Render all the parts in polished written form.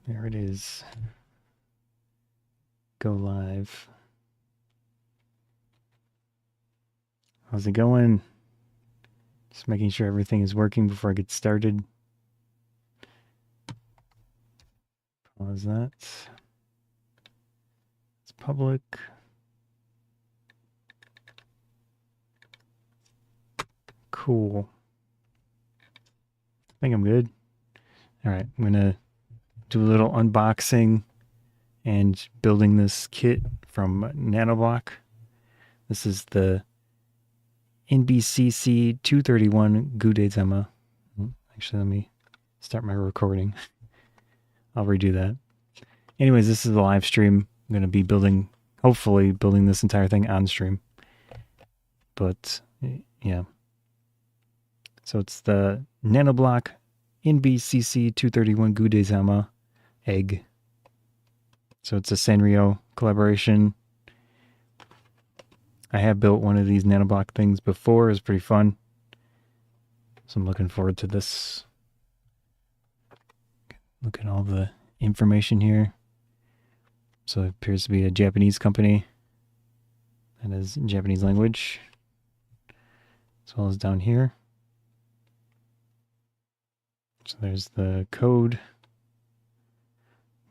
There it is. Go live. How's it going? Just making sure everything is working before I get started. Pause that. It's public. Cool. I think I'm good. All right, I'm gonna do a little unboxing and building this kit from Nanoblock. This is the NBCC 231 Gudetama. Actually, let me start my recording. I'll redo that. Anyways, this is the live stream. I'm going to be hopefully building this entire thing on stream. But, yeah. So it's the Nanoblock NBCC 231 Gudetama egg. So it's a Sanrio collaboration. I have built one of these Nanoblock things before. It was pretty fun. So I'm looking forward to this. Look at all the information here. So it appears to be a Japanese company. That is Japanese language. As well as down here. So there's the code.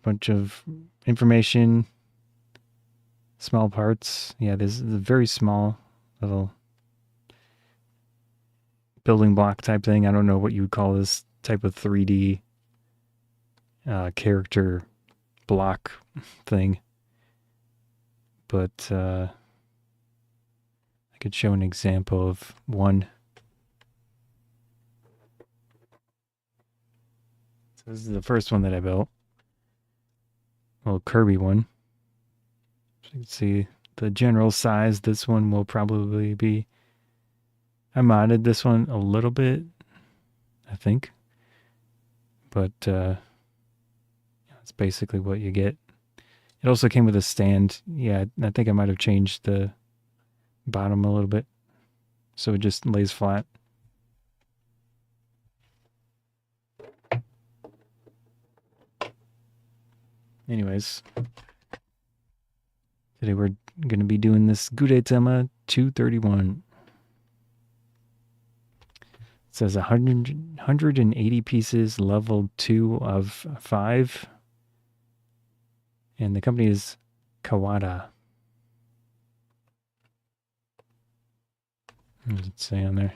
Bunch of information. Small parts. Yeah, this is a very small little building block type thing. I don't know what you would call this type of 3D character block thing. But I could show an example of one. So this is the first one that I built. A little Kirby one. So you can see the general size. This one will probably be... I modded this one a little bit, I think. But it's basically what you get. It also came with a stand. Yeah, I think I might have changed the bottom a little bit. So it just lays flat. Anyways, today we're going to be doing this Gudetama 231. It says 180 pieces, level 2 of 5. And the company is Kawada. What does it say on there?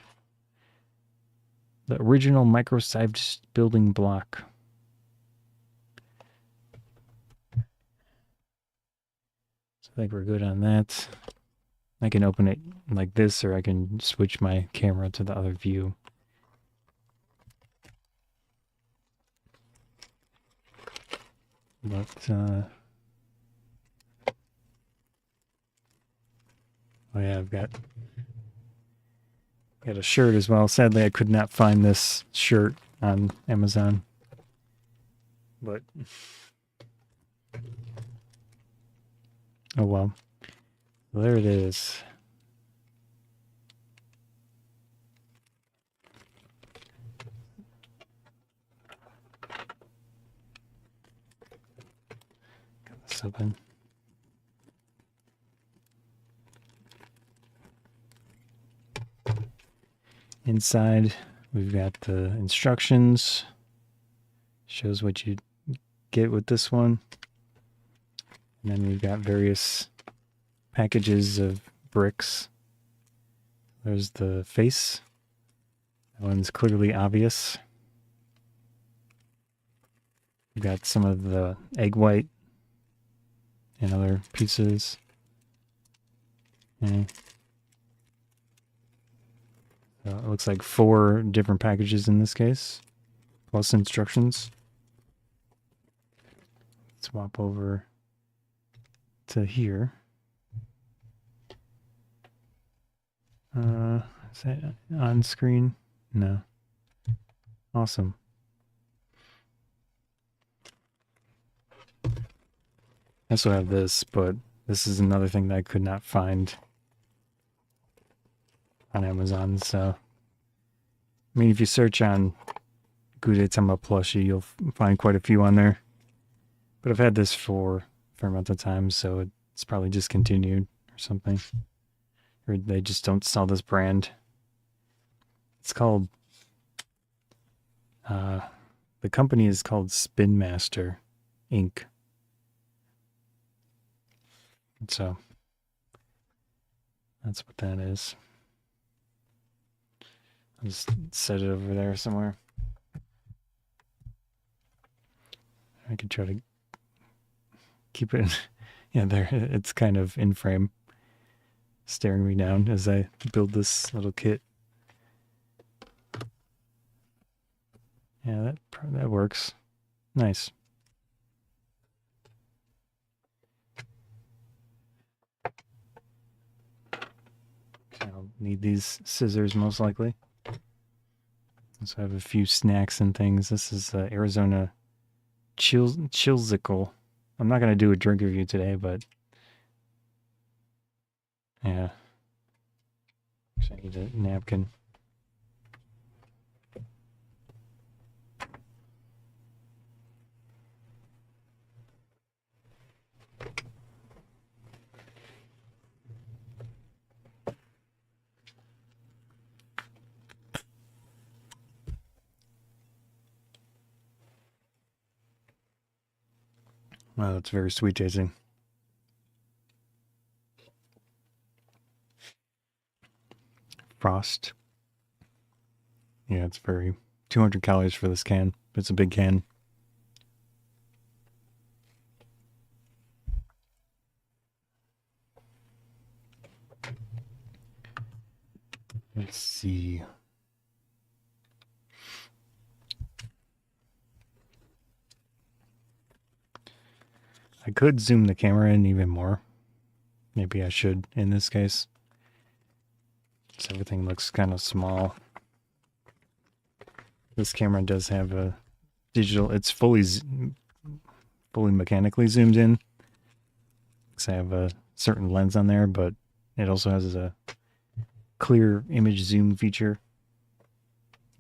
The original microsized building block. So I think we're good on that. I can open it like this, or I can switch my camera to the other view. But, oh yeah, I've got a shirt as well. Sadly, I could not find this shirt on Amazon. But, oh well. There it is. Got this open. Inside, we've got the instructions. Shows what you get with this one. And then we've got various packages of bricks. There's the face. That one's clearly obvious. We've got some of the egg white and other pieces. And it looks like 4 different packages in this case, plus instructions. Swap over to here. Is that on screen? No. Awesome. I also have this, but this is another thing that I could not find on Amazon. So, I mean, if you search on Gudetama plushie, you'll find quite a few on there. But I've had this for a fair amount of time, so it's probably discontinued or something. Or they just don't sell this brand. It's called, the company is called Spin Master Inc. So that's what that is. I'll just set it over there somewhere. I could try to keep it. Yeah, there. It's kind of in frame, staring me down as I build this little kit. Yeah, that works. Nice. I'll need these scissors most likely. So I have a few snacks and things. This is Arizona Chilsicle. I'm not going to do a drink review today, but yeah. Actually, I need a napkin. Wow, that's very sweet tasting. Frost. Yeah, it's very 200 calories for this can. It's a big can. Let's see. I could zoom the camera in even more. Maybe I should in this case. So everything looks kind of small. This camera does have a digital, it's fully mechanically zoomed in. Because I have a certain lens on there, but it also has a clear image zoom feature.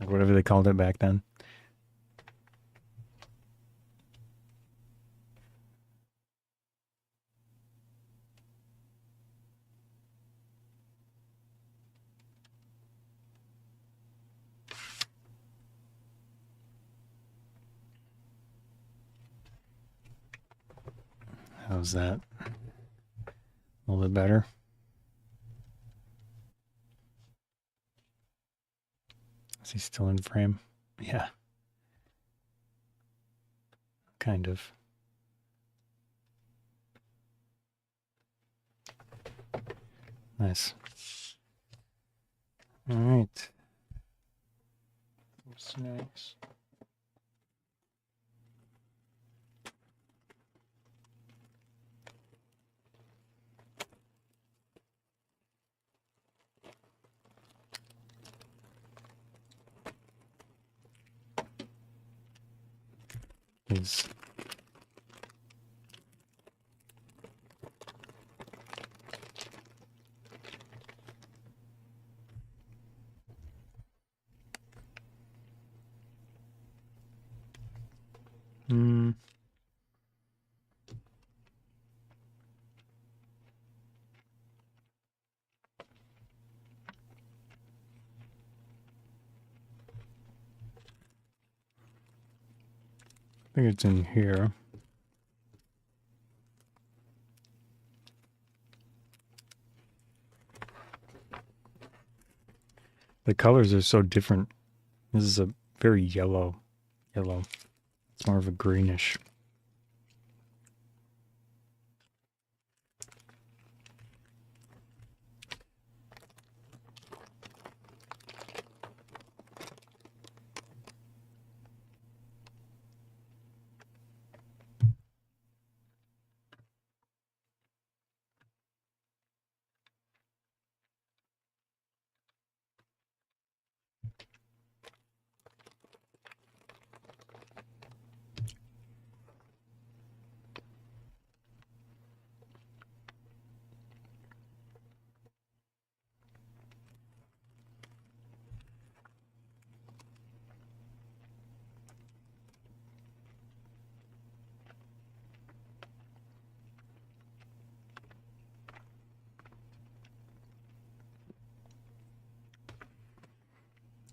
Or whatever they called it back then. How's that? A little bit better. Is he still in frame? Yeah. Kind of. Nice. All right. Some snacks. Is I think it's in here. The colors are so different. This is a very yellow. It's more of a greenish.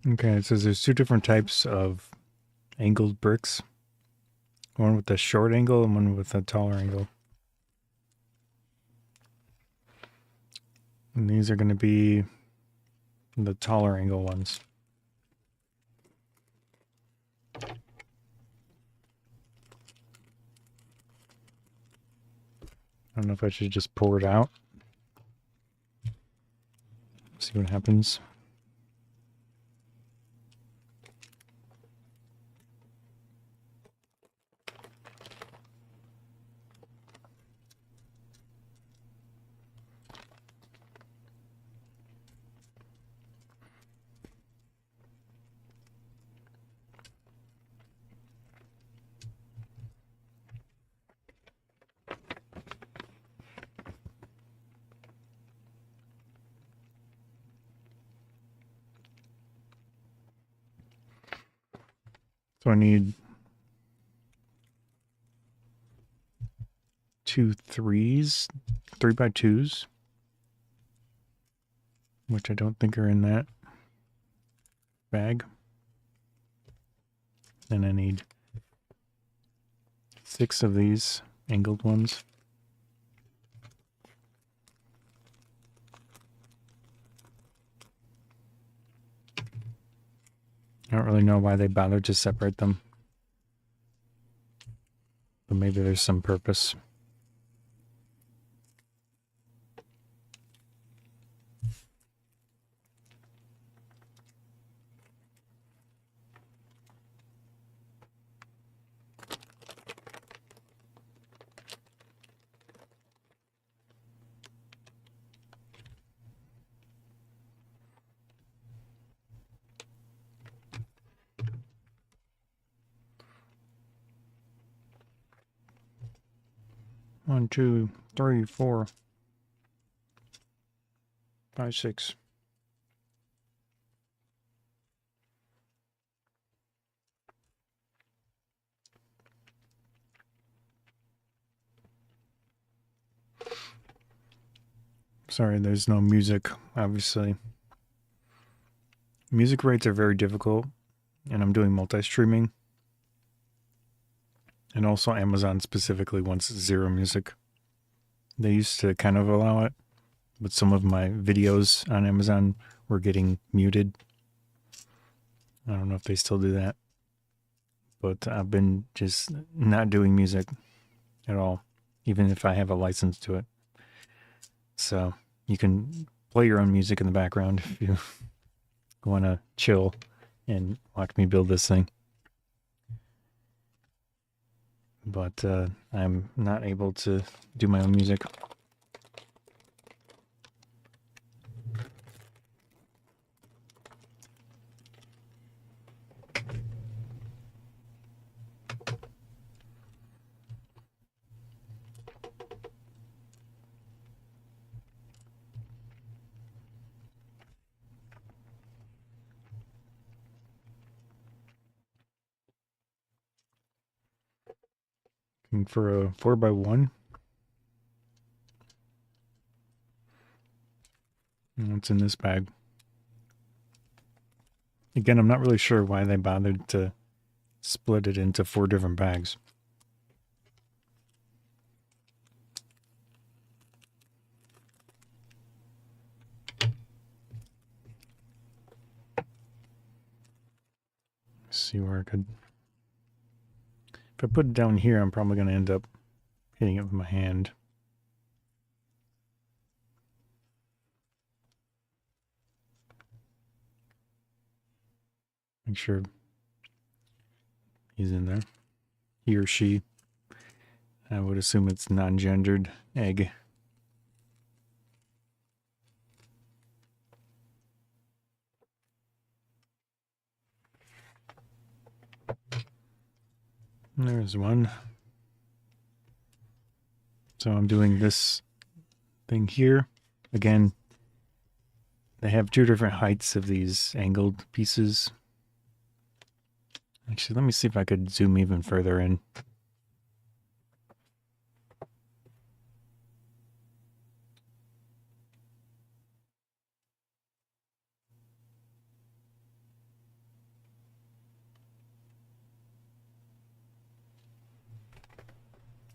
Okay, it says there's two different types of angled bricks. One with a short angle and one with a taller angle. And these are going to be the taller angle ones. I don't know if I should just pour it out. See what happens. So I need 2 3s, 3x2s, which I don't think are in that bag. Then I need 6 of these angled ones. I don't really know why they bothered to separate them, but maybe there's some purpose. One, 2, 3, 4, 5, 6. Sorry, there's no music, obviously. Music rates are very difficult, and I'm doing multi-streaming. And also Amazon specifically wants 0 music. They used to kind of allow it, but some of my videos on Amazon were getting muted. I don't know if they still do that, but I've been just not doing music at all, even if I have a license to it. So you can play your own music in the background if you want to chill and watch me build this thing. But I'm not able to do my own music. Looking for a 4x1. What's in this bag? Again, I'm not really sure why they bothered to split it into 4 different bags. Let's see where I could... If I put it down here, I'm probably going to end up hitting it with my hand. Make sure he's in there. He or she. I would assume it's non-gendered egg. There's one. So I'm doing this thing here. Again, they have 2 different heights of these angled pieces. Actually, let me see if I could zoom even further in.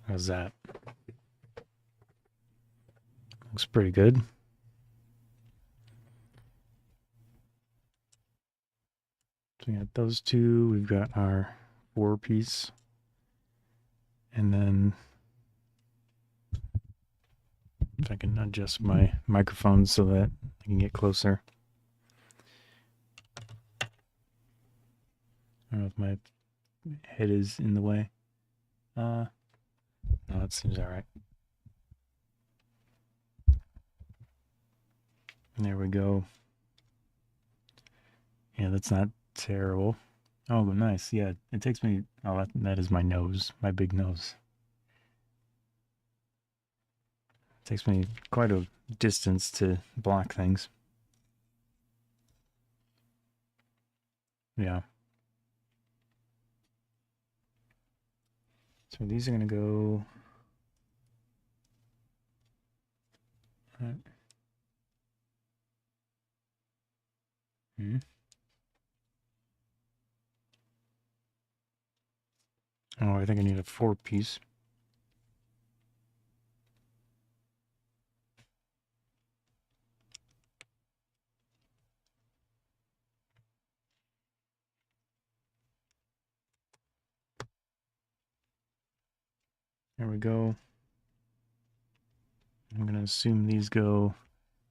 How's that? Looks pretty good. So we got those two. We've got our 4-piece. And then if I can adjust my microphone so that I can get closer. I don't know if my head is in the way. No, that seems all right. There we go. Yeah, that's not terrible. Oh, nice. Yeah, it takes me... Oh, that is my nose. My big nose. It takes me quite a distance to block things. Yeah. So these are going to go... Oh, I think I need a 4-piece. There we go. I'm going to assume these go...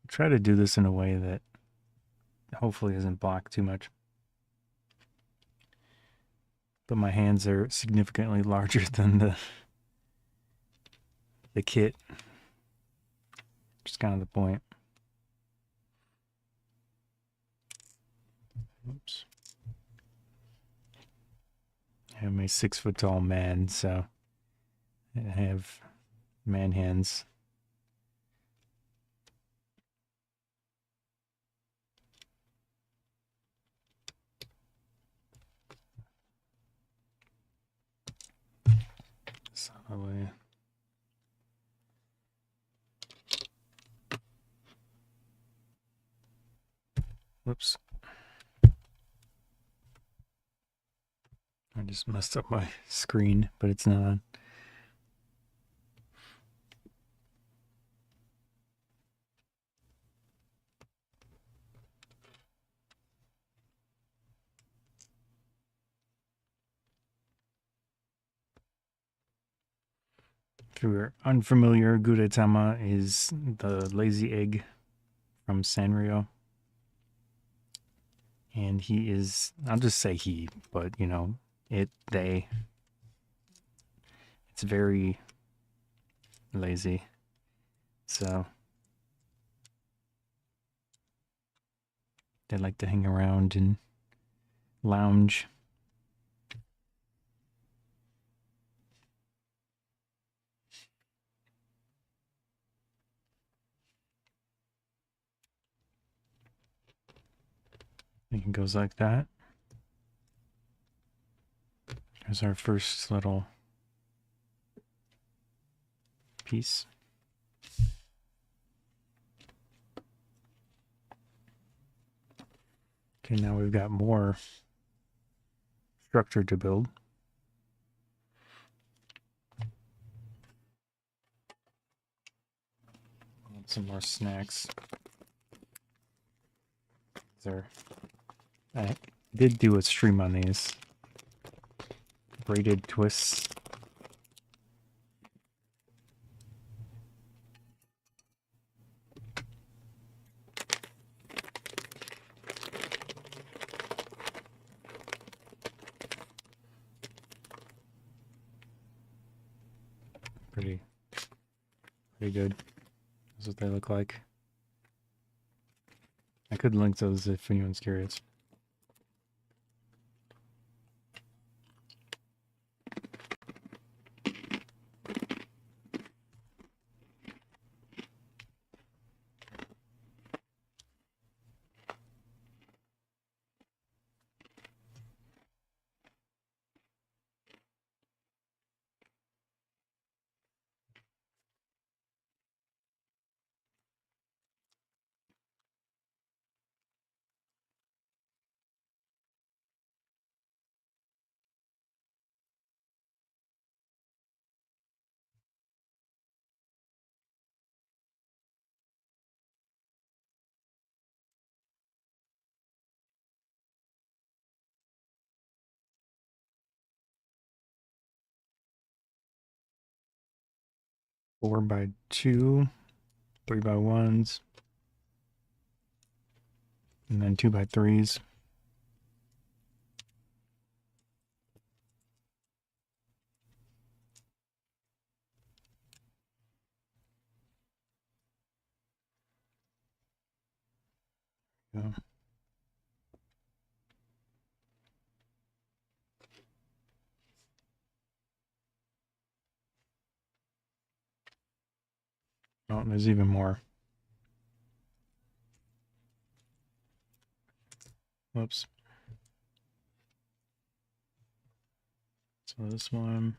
Try to do this in a way that hopefully isn't blocked too much. But my hands are significantly larger than the kit. Which is kind of the point. Oops. I'm a 6-foot-tall man, so I have man hands. So whoops. I just messed up my screen, but it's not on. If you're unfamiliar, Gudetama is the lazy egg from Sanrio. And he is, I'll just say he, but you know, they. It's very lazy. So they like to hang around and lounge. I think it goes like that. There's our first little piece. Okay, now we've got more structure to build. Some more snacks. I did do a stream on these. Braided twists. Pretty good. That's what they look like. I could link those if anyone's curious. 4x2, 3x1s, and then 2x3s. Yeah. Oh, there's even more. Whoops. So this one,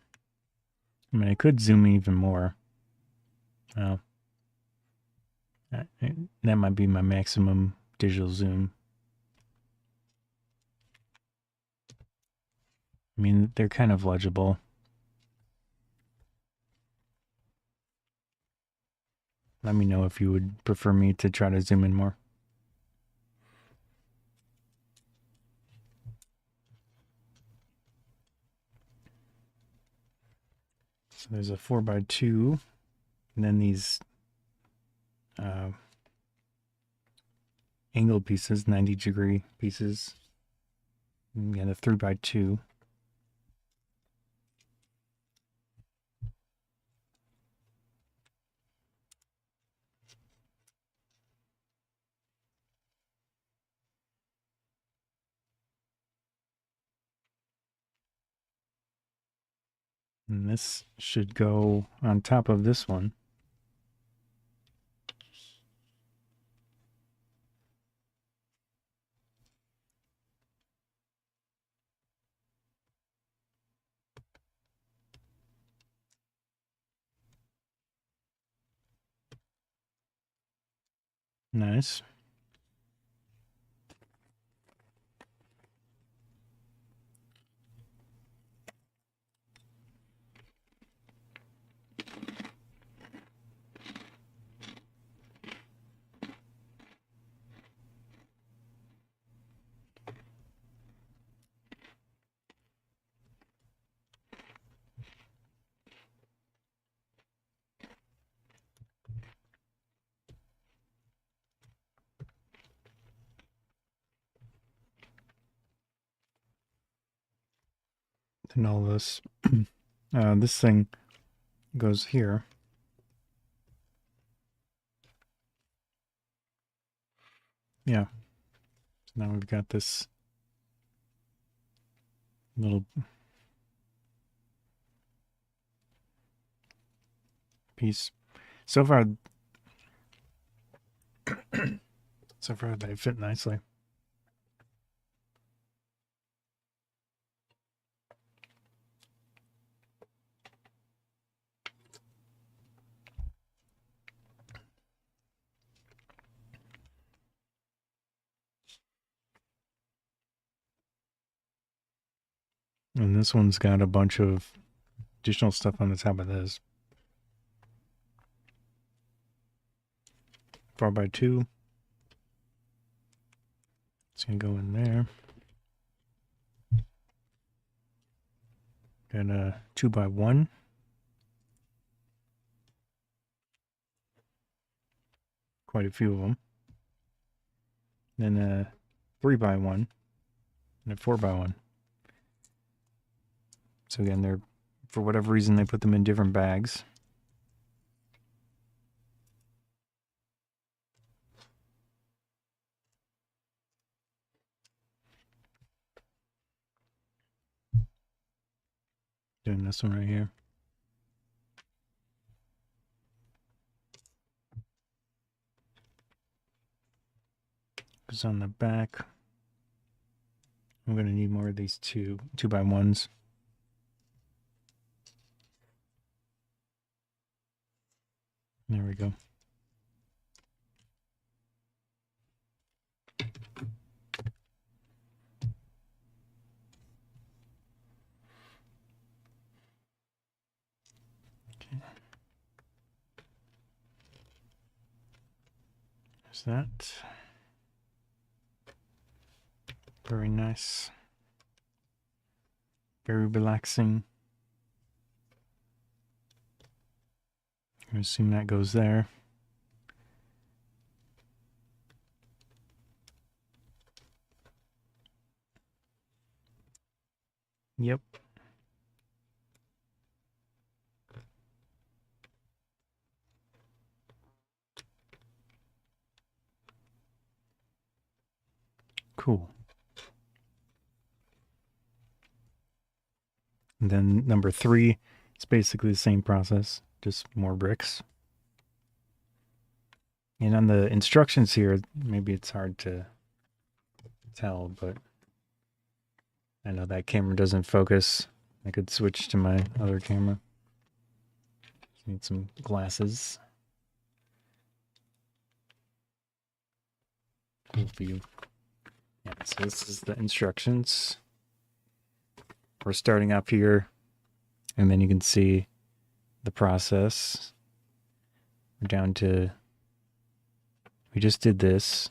I mean, I could zoom even more. Well, that might be my maximum digital zoom. I mean, they're kind of legible. Let me know if you would prefer me to try to zoom in more. So there's a 4x2, and then these angled pieces, 90-degree pieces, and a 3x2. And this should go on top of this one. Nice. And all this. This thing goes here. Yeah. So now we've got this little piece. So far they fit nicely. And this one's got a bunch of additional stuff on the top of this. 4x2. It's gonna go in there. Got a 2x1. Quite a few of them. Then a 3x1 and a 4x1. So again, they're, for whatever reason, they put them in different bags. Doing this one right here. Because on the back, I'm going to need more of these 2x1s. There we go. Okay. There's that. Very nice. Very relaxing. I assume that goes there. Yep. Cool. And then number 3, it's basically the same process, just more bricks. And on the instructions here, maybe it's hard to tell, but I know that camera doesn't focus. I could switch to my other camera. Need some glasses. Cool view. Yeah, so this is the instructions. We're starting up here, and then you can see the process. We're down to, we just did this.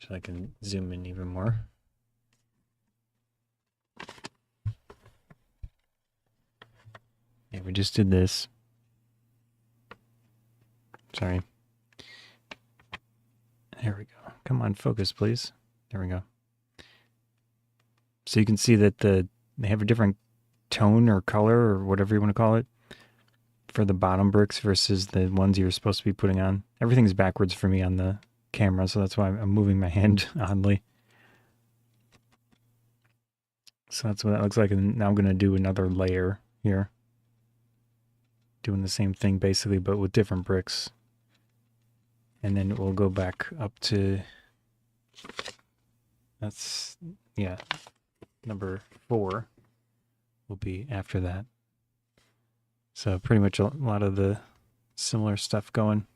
So I can zoom in even more. Yeah, we just did this. Sorry. There we go. Come on, focus, please. There we go. So you can see that they have a different tone or color or whatever you want to call it for the bottom bricks versus the ones you're supposed to be putting on. Everything's backwards for me on the camera, so that's why I'm moving my hand oddly. So that's what that looks like, and now I'm going to do another layer here. Doing the same thing basically, but with different bricks. And then we'll go back up to, that's, yeah, number 4 will be after that. So pretty much a lot of the similar stuff going.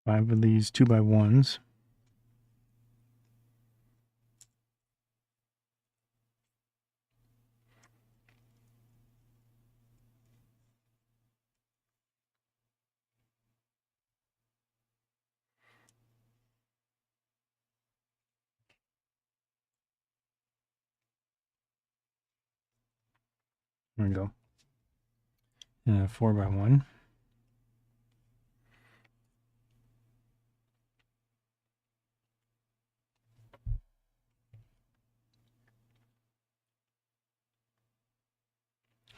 Five of these 2x1s. There we go. And a 4x1.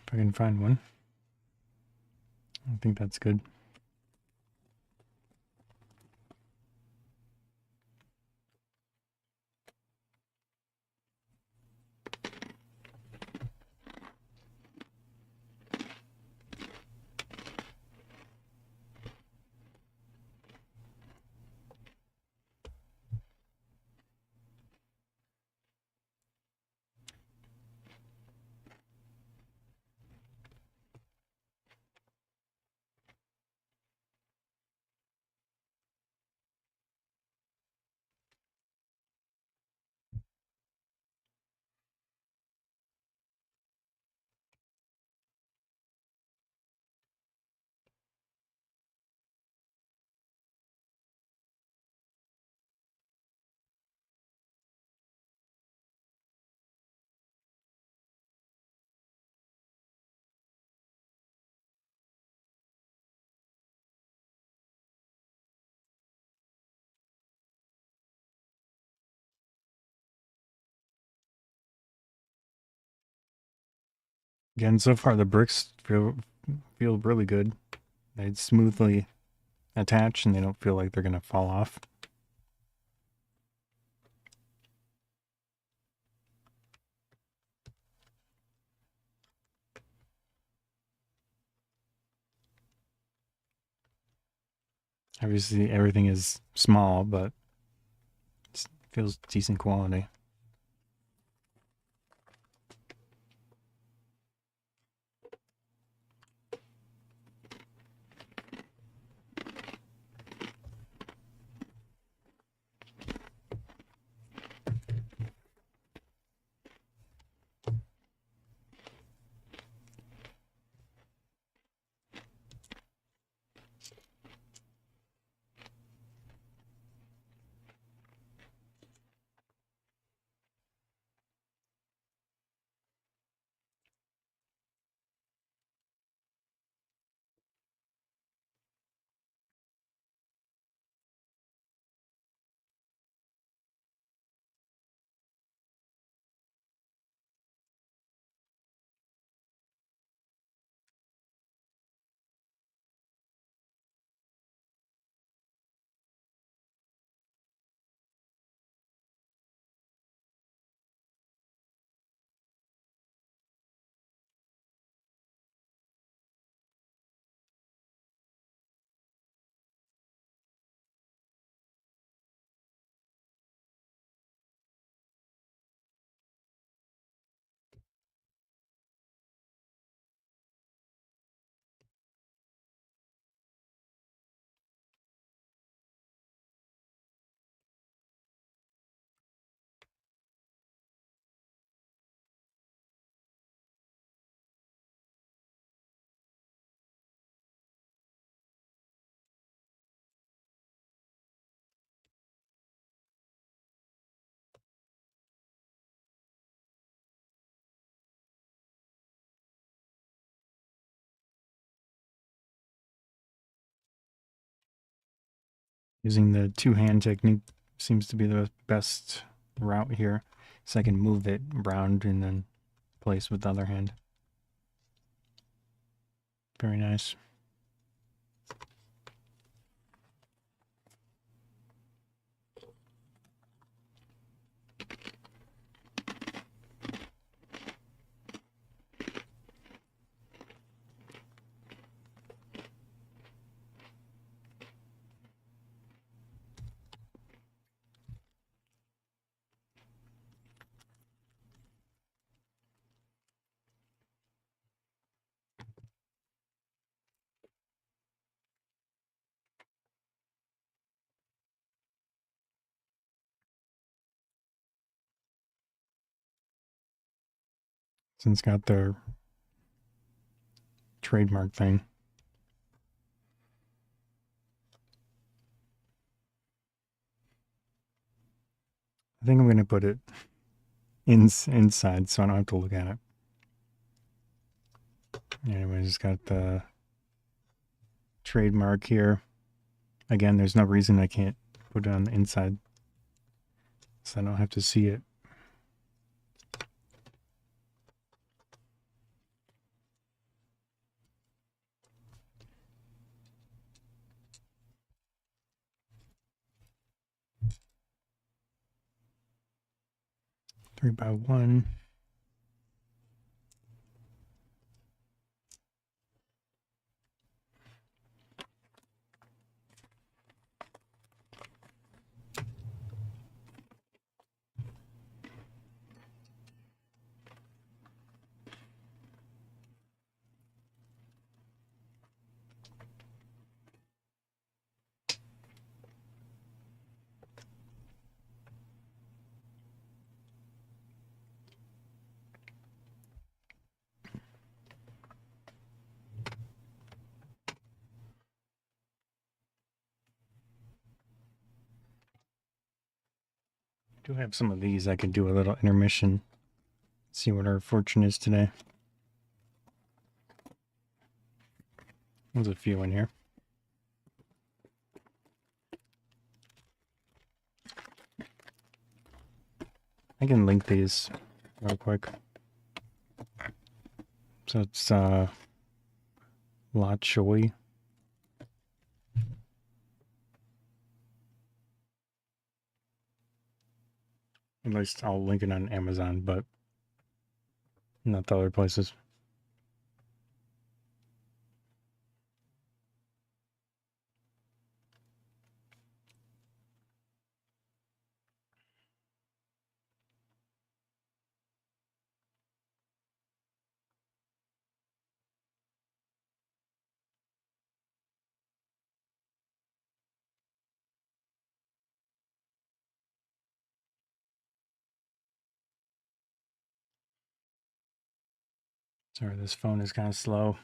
If I can find one. I think that's good. Again, so far the bricks feel really good. They smoothly attach and they don't feel like they're going to fall off. Obviously everything is small, but it feels decent quality. Using the two-hand technique seems to be the best route here, so I can move it round and then place with the other hand. Very nice. Since it's got their trademark thing. I think I'm going to put it inside so I don't have to look at it. Anyways, it's got the trademark here. Again, there's no reason I can't put it on the inside, so I don't have to see it. Three by one. I do have some of these. I could do a little intermission. See what our fortune is today. There's a few in here. I can link these real quick. So it's La Choi. At least I'll link it on Amazon, but not the other places. Sorry, this phone is kind of slow.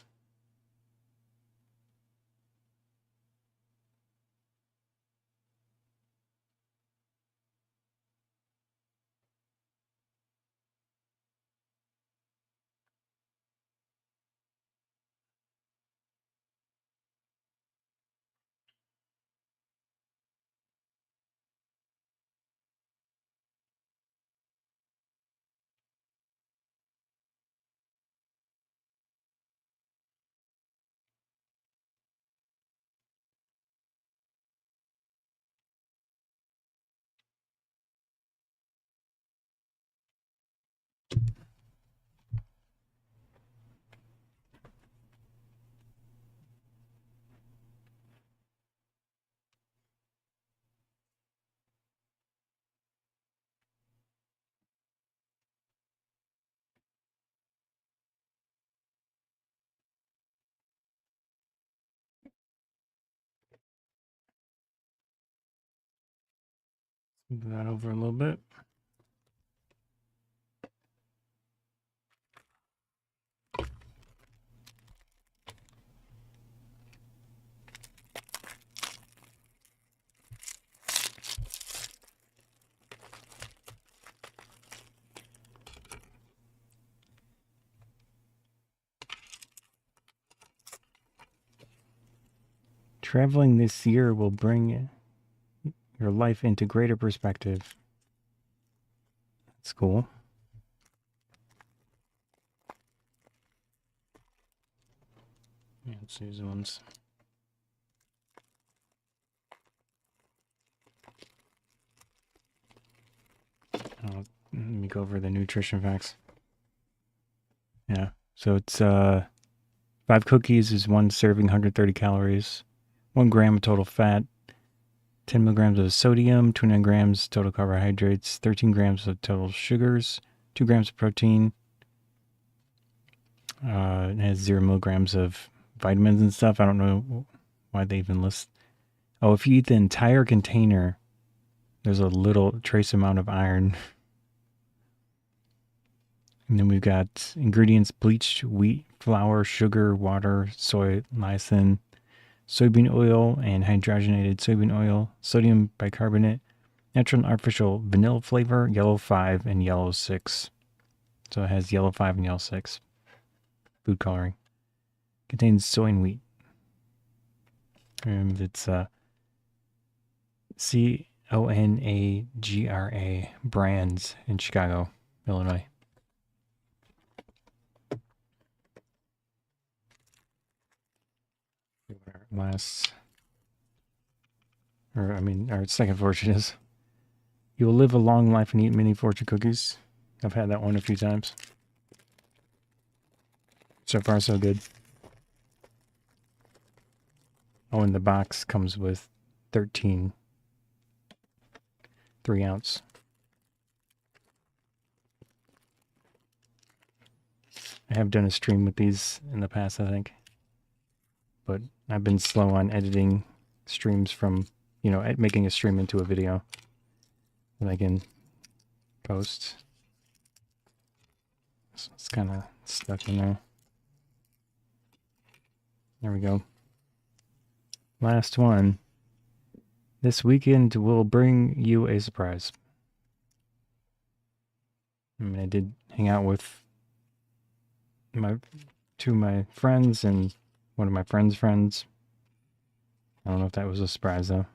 Move that over a little bit. Traveling this year will bring your life into greater perspective. That's cool. Yeah, let's see these ones. Let me go over the nutrition facts. Yeah, so it's 5 cookies is 1 serving, 130 calories, 1 gram of total fat, 10 milligrams of sodium, 29 grams total carbohydrates, 13 grams of total sugars, 2 grams of protein. It has 0 milligrams of vitamins and stuff. I don't know why they even list. Oh, if you eat the entire container, there's a little trace amount of iron. And then we've got ingredients: bleached wheat flour, sugar, water, soy lysine, soybean oil, and hydrogenated soybean oil, sodium bicarbonate, natural and artificial vanilla flavor, yellow 5, and yellow 6. So it has yellow 5 and yellow 6. Food coloring. Contains soy and wheat. And it's CONAGRA Brands in Chicago, Illinois. Last, our second fortune is: you will live a long life and eat many fortune cookies. I've had that one a few times. So far, so good. Oh, and the box comes with 13 3-ounce. I have done a stream with these in the past, I think. But I've been slow on editing streams from, making a stream into a video that I can post. So it's kind of stuck in there. There we go. Last one. This weekend will bring you a surprise. I did hang out with two of my friends and one of my friend's friends. I don't know if that was a surprise though.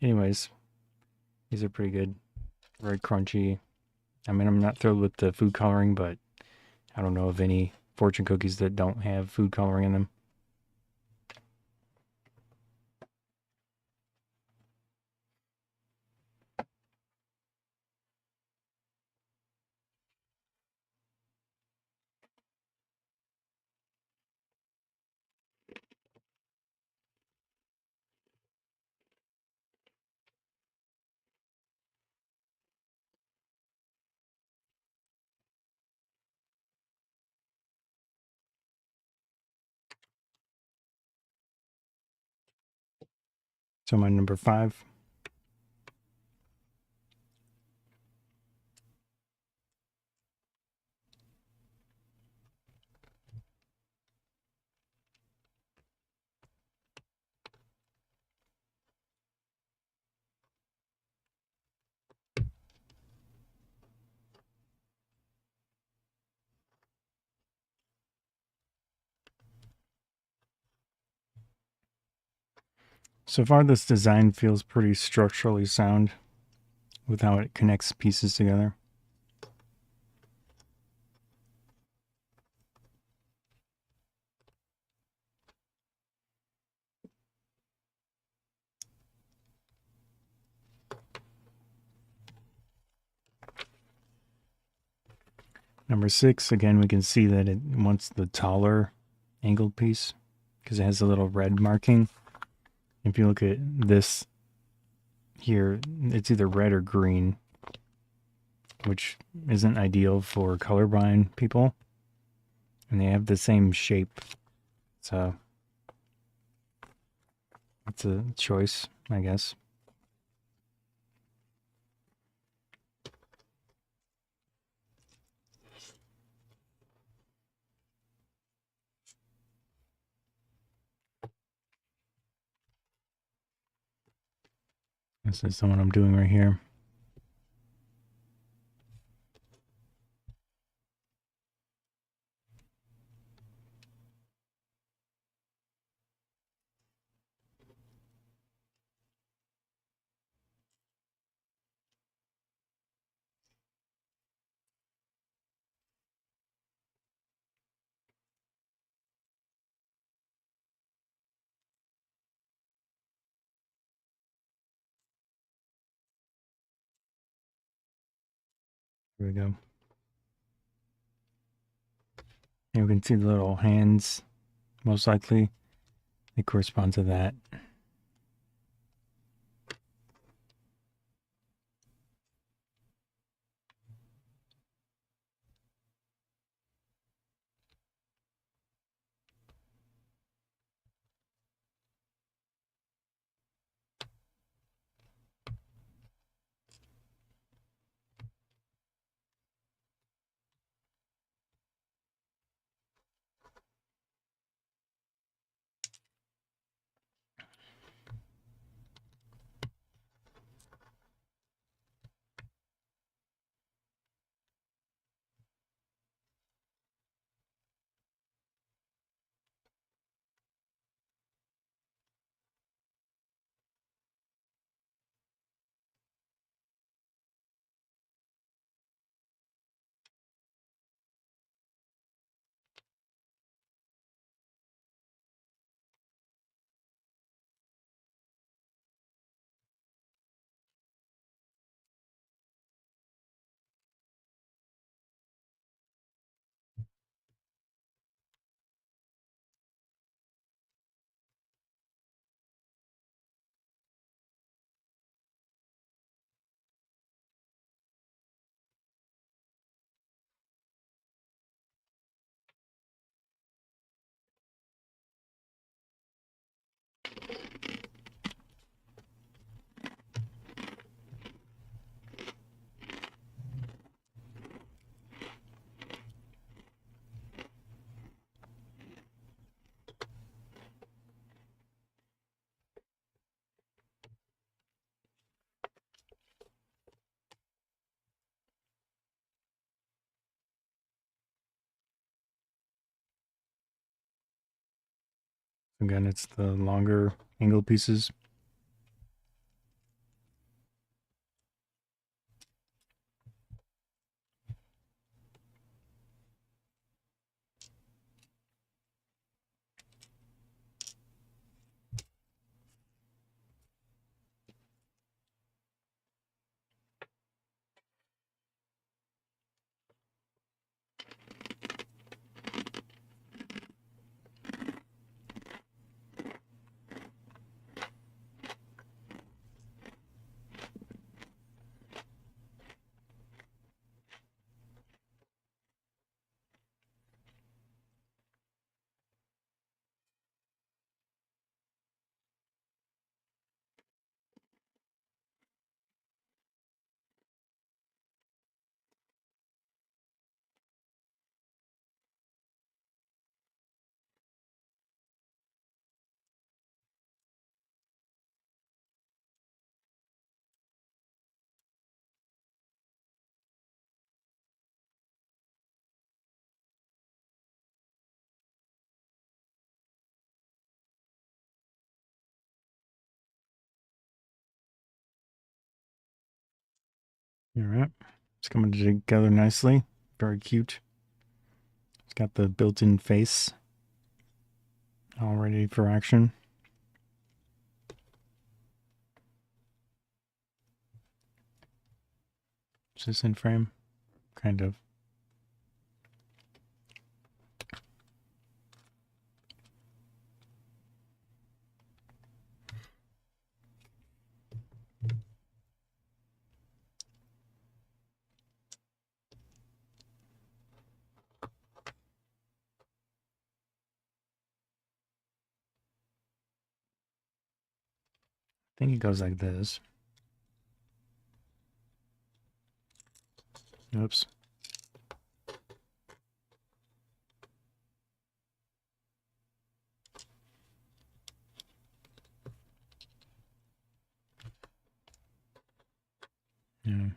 Anyways, these are pretty good. Very crunchy. I'm not thrilled with the food coloring, but I don't know of any fortune cookies that don't have food coloring in them. So my number 5. So far, this design feels pretty structurally sound with how it connects pieces together. Number 6, again, we can see that it wants the taller angled piece because it has a little red marking. If you look at this here, it's either red or green, which isn't ideal for colorblind people. And they have the same shape, so it's a choice, I guess. This is the one I'm doing right here. Here we go. Here we can see the little hands, most likely. They correspond to that. Again, it's the longer angle pieces. All right, it's coming together nicely. Very cute. It's got the built-in face all ready for action. Is this in frame? Kind of. I think it goes like this. Oops. Yeah.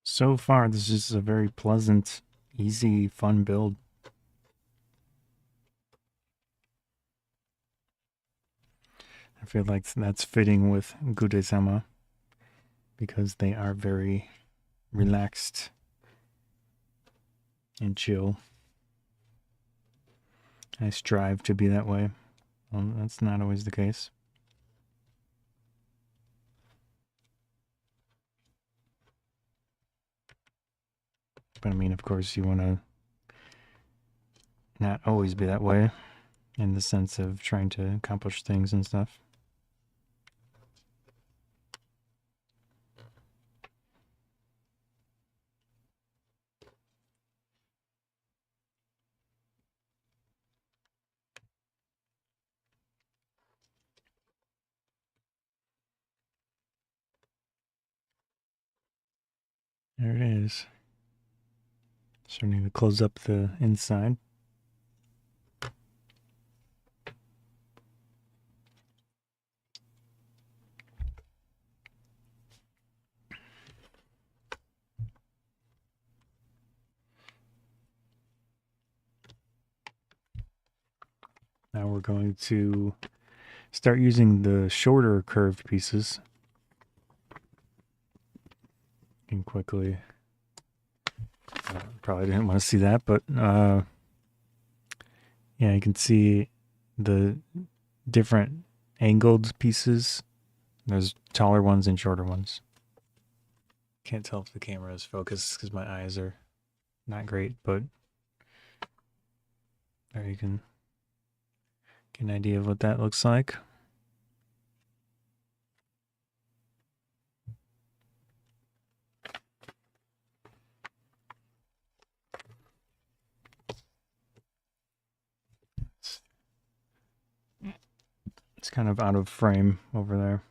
So far, this is a very pleasant, easy, fun build. I feel like that's fitting with Gudetama because they are very relaxed and chill. I strive to be that way. Well, that's not always the case. But I mean, of course, you want to not always be that way in the sense of trying to accomplish things and stuff. There it is. Starting to close up the inside. Now we're going to start using the shorter curved pieces. And quickly, probably didn't want to see that, but yeah, you can see the different angled pieces. There's taller ones and shorter ones. Can't tell if the camera is focused because my eyes are not great, but there you can get an idea of what that looks like. It's kind of out of frame over there.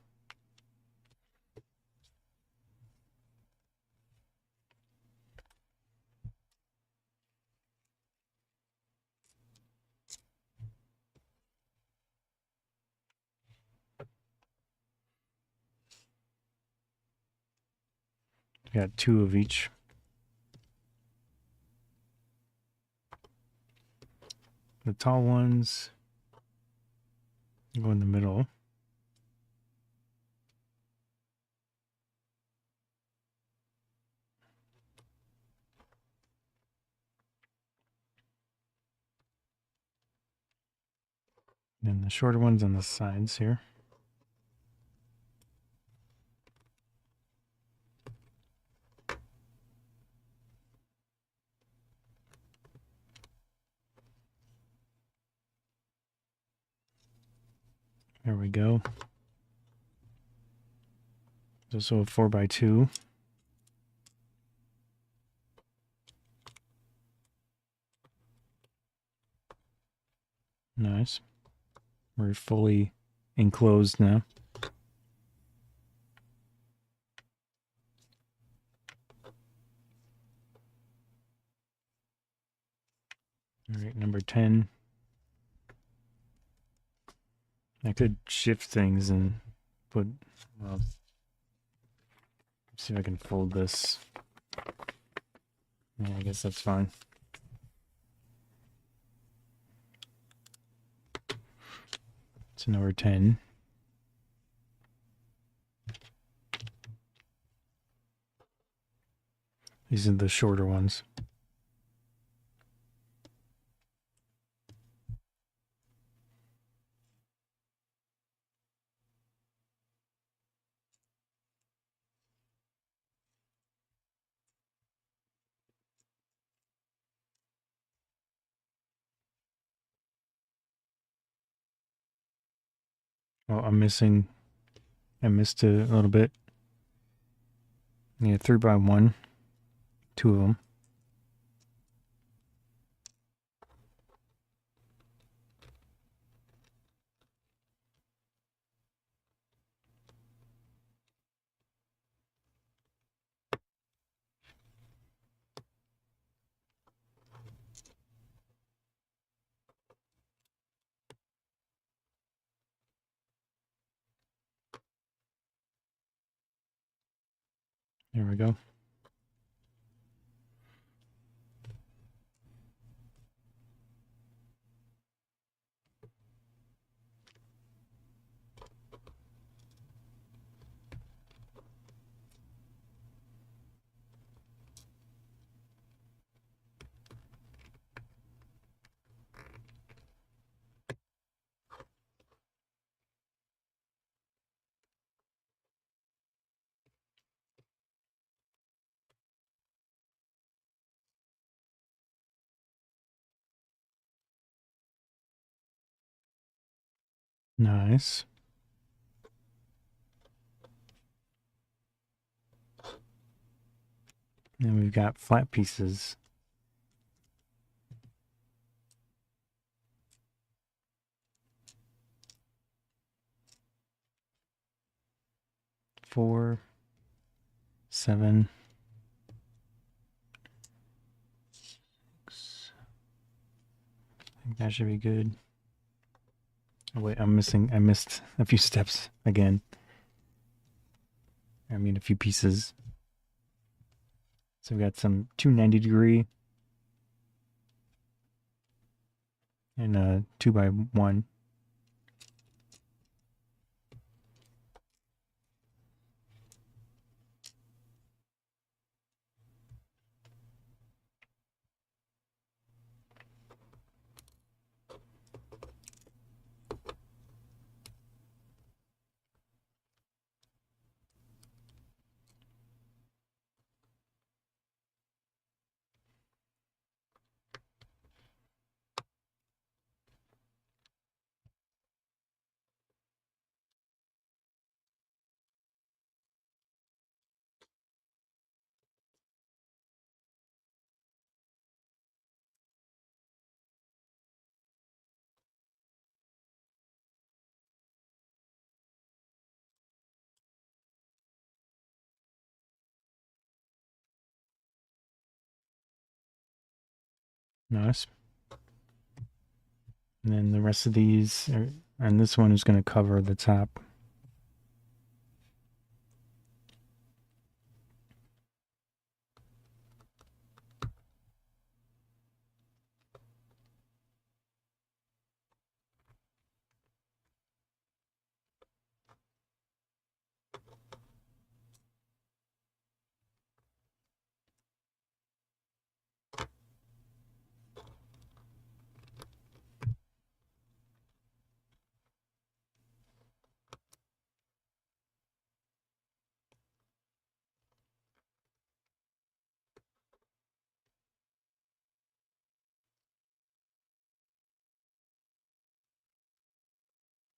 We got two of each. The tall ones go in the middle. And the shorter ones on the sides here. There we go. There's also a 4x2. Nice. We're fully enclosed now. All right, number 10. I could shift things and put, well, see if I can fold this. Yeah, I guess that's fine. It's number 10. These are the shorter ones. Oh, I missed a little bit. Yeah, 3x1, 2 of them. There we go. Nice. And we've got flat pieces. Four, 7, 6. I think that should be good. Oh wait, I missed a few steps again. I mean a few pieces. So we got some 290-degree and a 2x1. Nice. And then the rest of these, and this one is going to cover the top.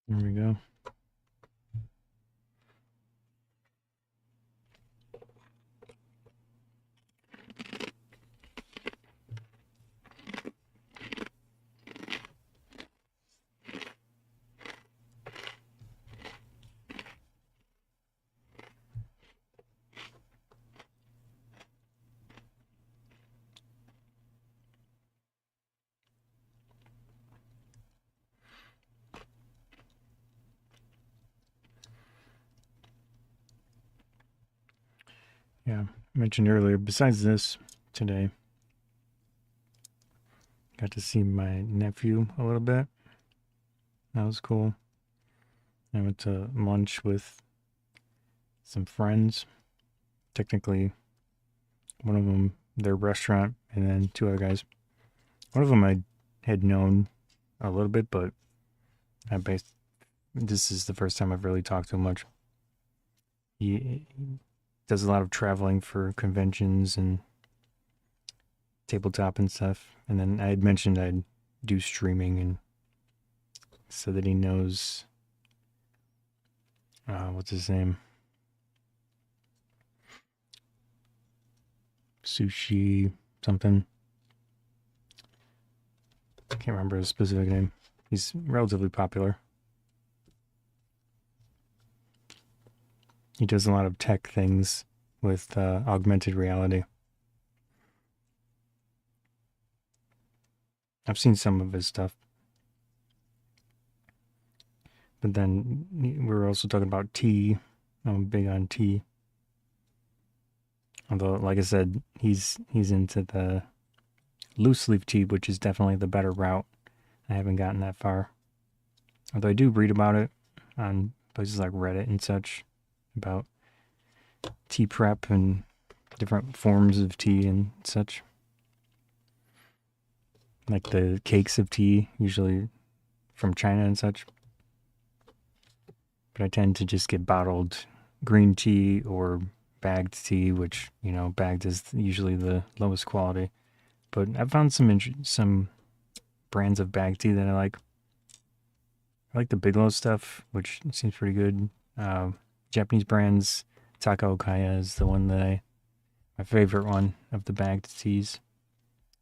There we go. Yeah, I mentioned earlier, besides this today, got to see my nephew a little bit. That was cool. I went to lunch with some friends. Technically, one of them, their restaurant, and then two other guys. One of them I had known a little bit, but this is the first time I've really talked to him much. He does a lot of traveling for conventions and tabletop and stuff. And then I had mentioned I'd do streaming, and so that he knows what's his name? Sushi something. I can't remember his specific name. He's relatively popular. He does a lot of tech things with augmented reality. I've seen some of his stuff. But then we were also talking about tea. I'm big on tea. Although, like I said, he's into the loose leaf tea, which is definitely the better route. I haven't gotten that far. Although I do read about it on places like Reddit and such, about tea prep and different forms of tea and such. Like the cakes of tea, usually from China and such. But I tend to just get bottled green tea or bagged tea, which, bagged is usually the lowest quality. But I've found some brands of bagged tea that I like. I like the Bigelow stuff, which seems pretty good. Japanese brands, Taka Okaya is the one that my favorite one of the bagged teas.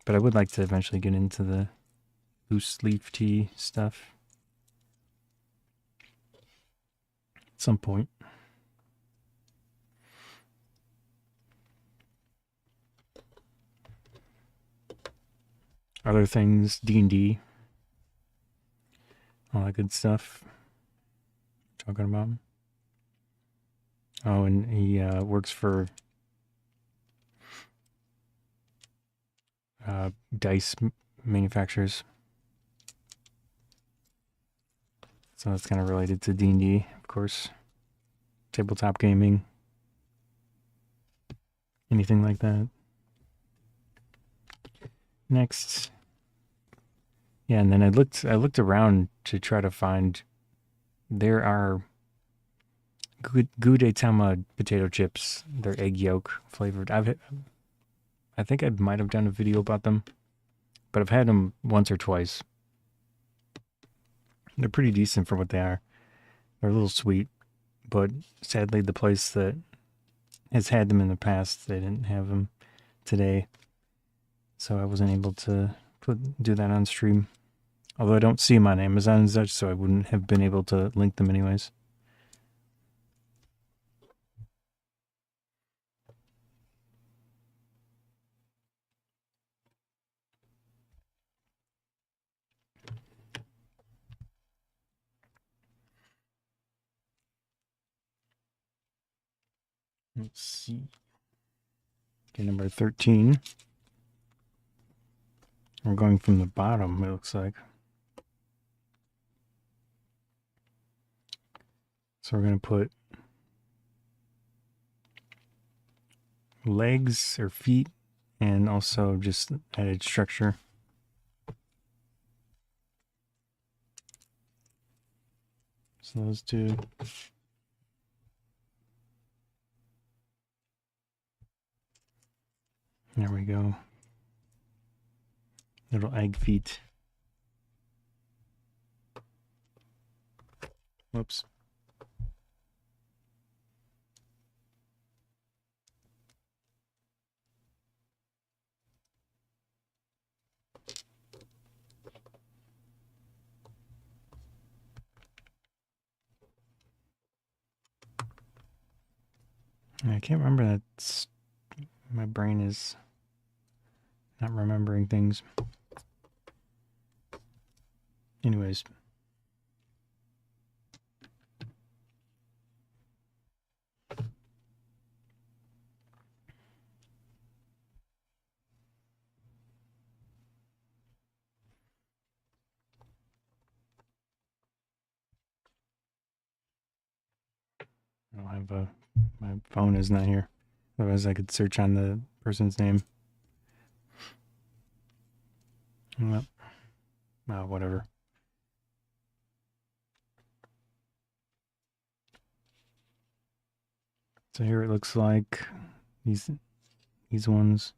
But I would like to eventually get into the loose leaf tea stuff at some point. Other things, D&D, all that good stuff. Talking about. Oh, and he works for dice manufacturers. So that's kind of related to D&D, of course. Tabletop gaming. Anything like that. Next. Yeah, and then I looked around to try to find, there are Gudetama potato chips. They're egg yolk flavored. I think I might have done a video about them, but I've had them once or twice. They're pretty decent for what they are. They're a little sweet, but sadly the place that has had them in the past, they didn't have them today. So I wasn't able to do that on stream. Although I don't see them on Amazon and such, so I wouldn't have been able to link them anyways. Let's see. Okay, number 13. We're going from the bottom, it looks like. So we're going to put legs or feet and also just added structure. So those two. There we go. Little egg feet. Whoops. I can't remember that. My brain is not remembering things. Anyways. I don't have a... My phone is not here. Otherwise I could search on the person's name. Well, whatever. So here it looks like these ones.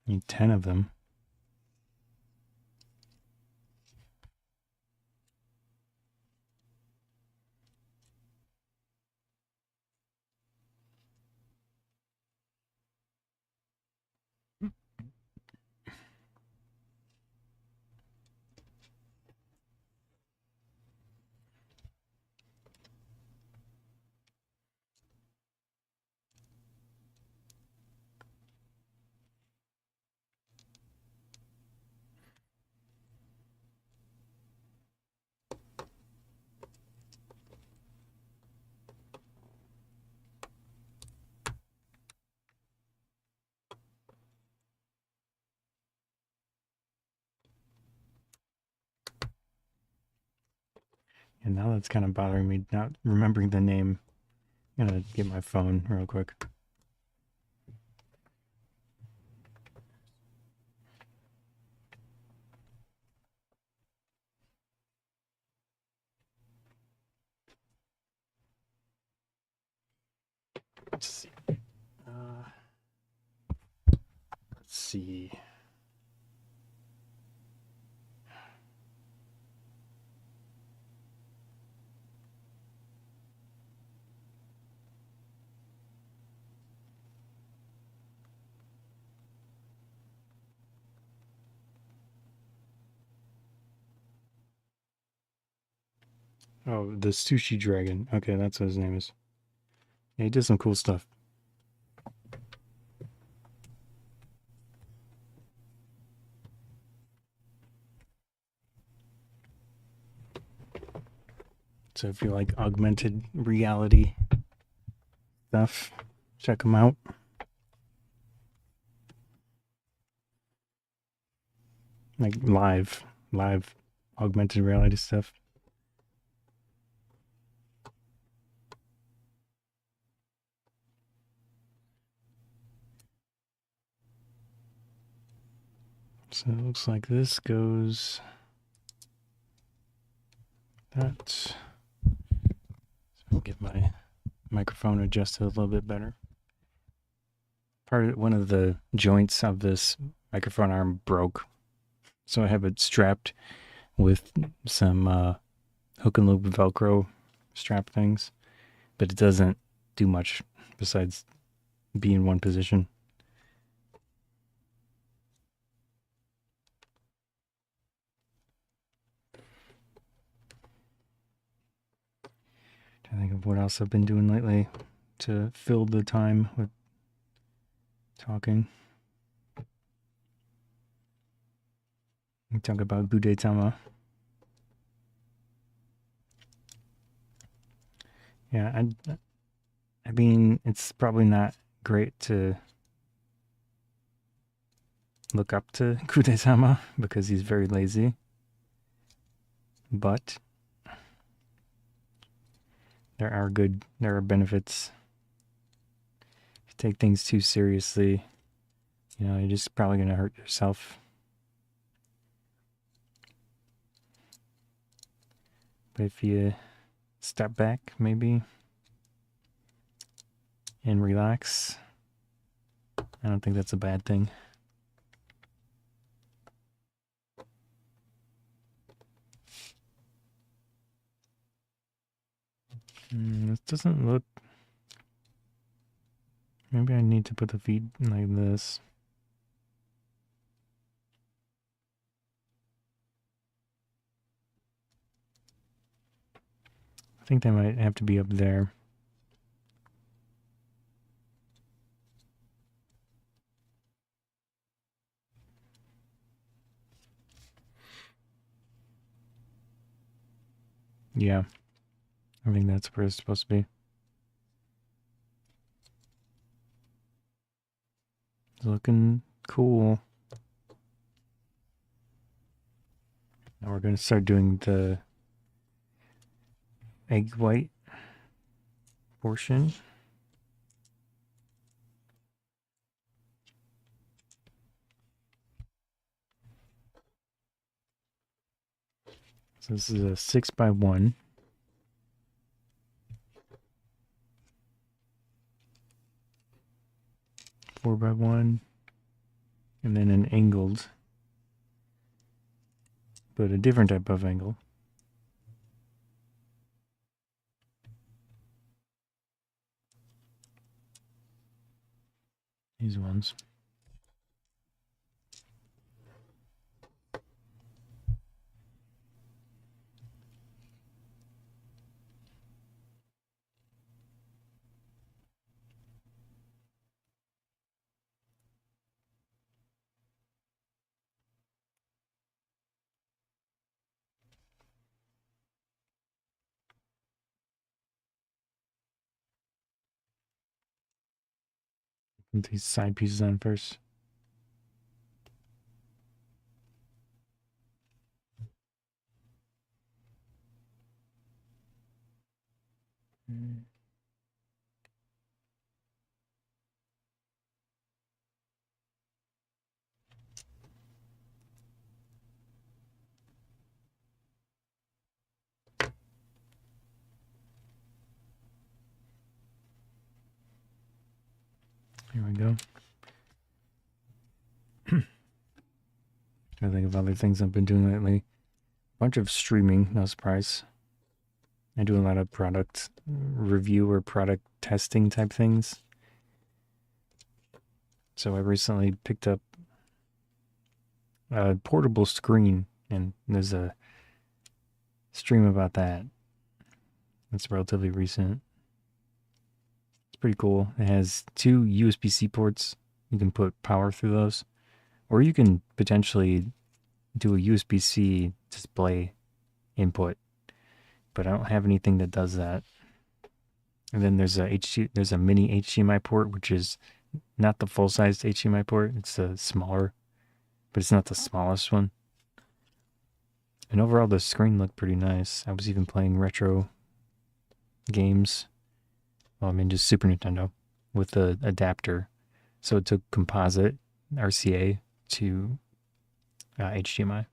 Need 10 of them. And now that's kind of bothering me, not remembering the name. I'm gonna get my phone real quick. Let's see. Let's see. Oh, the Sushi Dragon. Okay, that's what his name is. Yeah, he did some cool stuff. So if you like augmented reality stuff, check him out. Like live augmented reality stuff. So it looks like this goes that. So I'll get my microphone adjusted a little bit better. One of the joints of this microphone arm broke, so I have it strapped with some hook and loop Velcro strap things, but it doesn't do much besides be in one position. I think of what else I've been doing lately to fill the time with talking. We talk about Gudetama. Yeah, I mean, it's probably not great to look up to Gudetama because he's very lazy. But there are benefits. If you take things too seriously, you're just probably going to hurt yourself. But if you step back, maybe, and relax, I don't think that's a bad thing. This doesn't look... Maybe I need to put the feet like this. I think they might have to be up there. Yeah, I think that's where it's supposed to be. It's looking cool. Now we're going to start doing the egg white portion. So this is a 6x1. Four by one, and then an angled, but a different type of angle. These ones. Put these side pieces on first. Here we go. I think of other things I've been doing lately. A bunch of streaming, no surprise. I do a lot of product review or product testing type things. So I recently picked up a portable screen, and there's a stream about that. It's relatively recent. It's pretty cool. It has two USB-C ports. You can put power through those. Or you can potentially do a USB-C display input. But I don't have anything that does that. And then there's a mini HDMI port, which is not the full-sized HDMI port. It's a smaller, but it's not the smallest one. And overall, the screen looked pretty nice. I was even playing retro games. Well, I mean, just Super Nintendo with the adapter. So it took composite RCA to HDMI.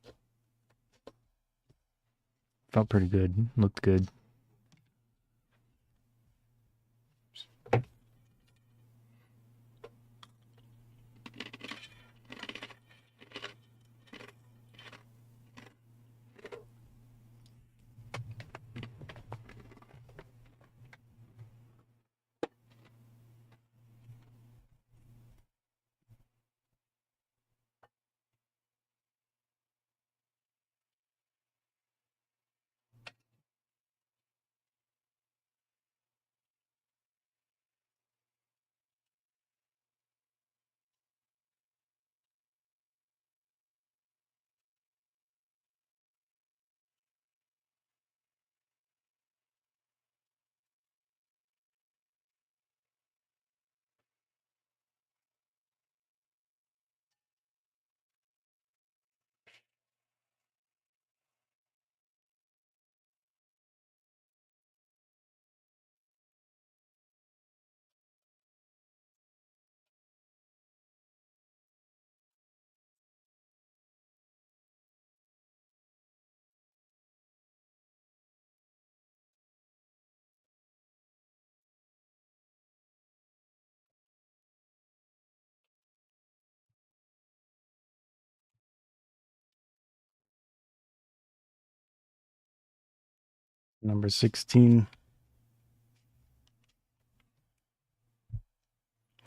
Felt pretty good. Looked good. Number 16.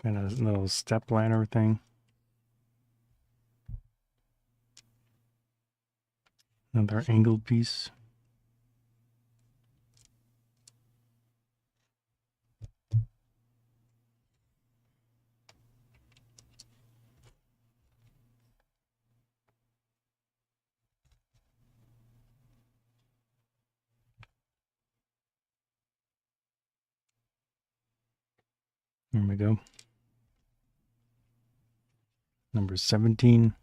Got a little step ladder thing. Another angled piece. There we go. Number 17.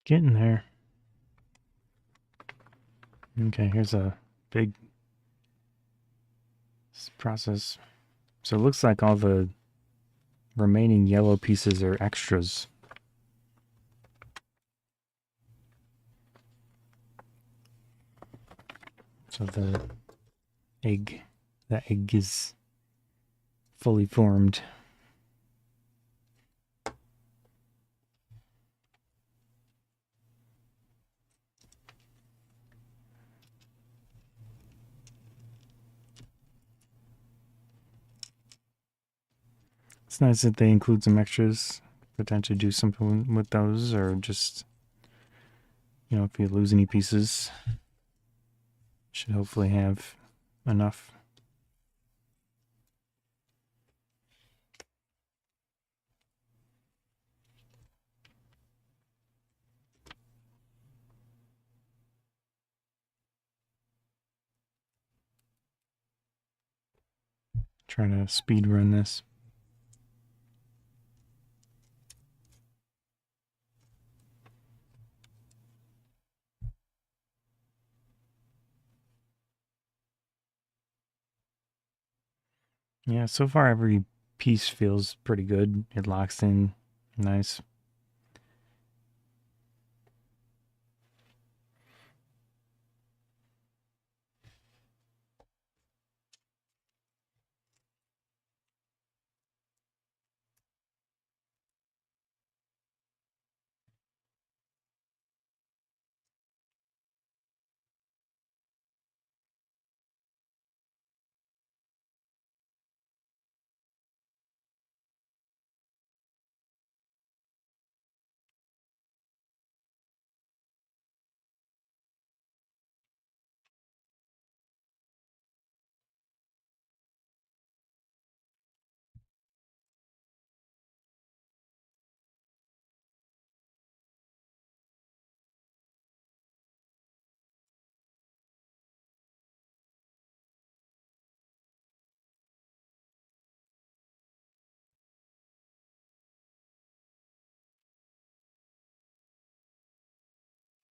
Getting there. Okay, here's a big process. So it looks like all the remaining yellow pieces are extras. So the egg is fully formed. It's nice that they include some extras. Potentially do something with those, or just, you know, if you lose any pieces, should hopefully have enough. Trying to speed run this. Yeah, so far every piece feels pretty good. It locks in nice.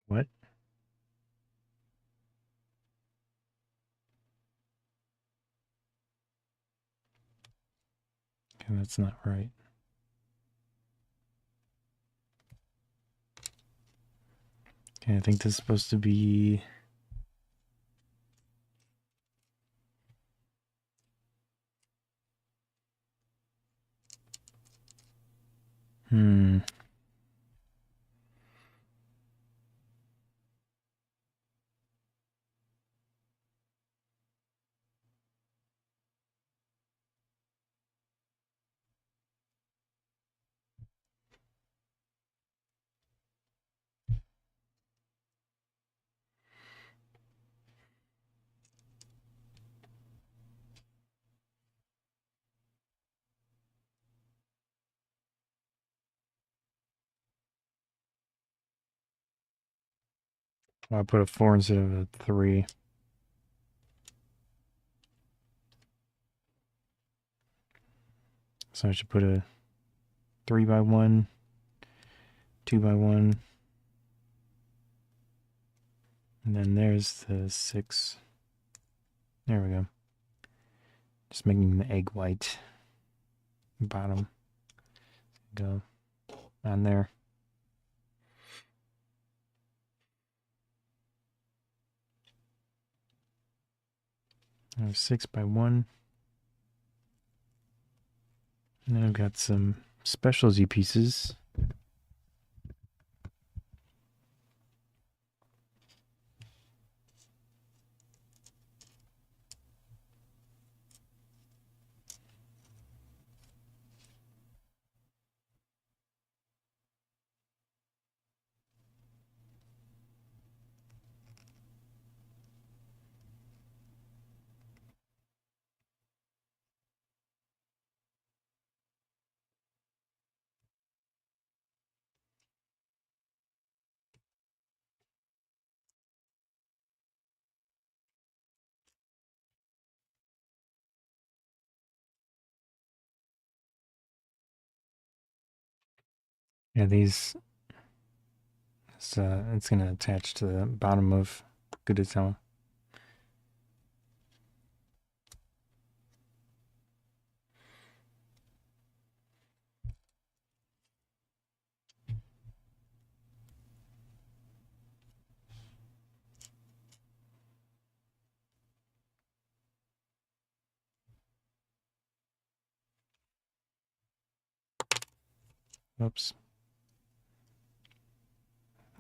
What? Okay, that's not right. Okay, I think this is supposed to be... I put a 4 instead of a 3. So I should put a 3 by 1, 2 by 1. And then there's the 6. There we go. Just making the egg white. Bottom. Go on there. There's 6 by 1. And then I've got some specialty pieces. Yeah, these So it's going to attach to the bottom of Gudetama. Oops.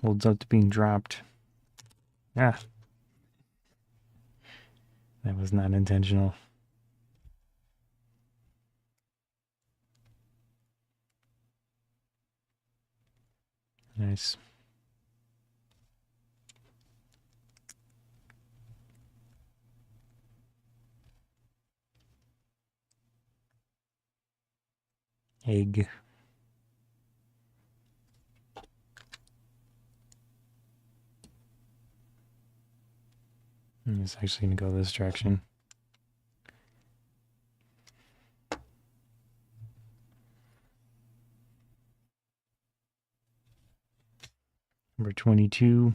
Holds up to being dropped. Ah. That was not intentional. Nice. Egg. It's actually going to go this direction. Number 22.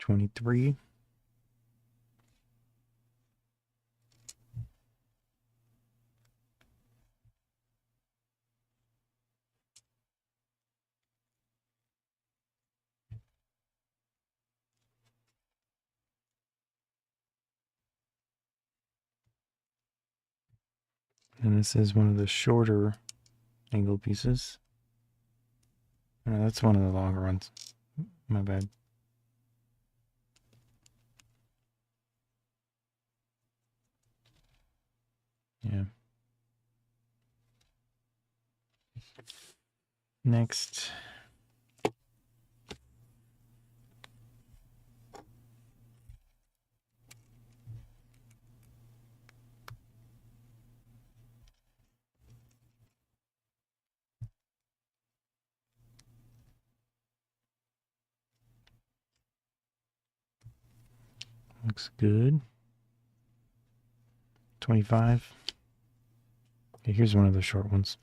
$23. And this is one of the shorter angle pieces. Oh, that's one of the longer ones. My bad. Yeah. Next. Looks good. 25. Okay, here's one of the short ones.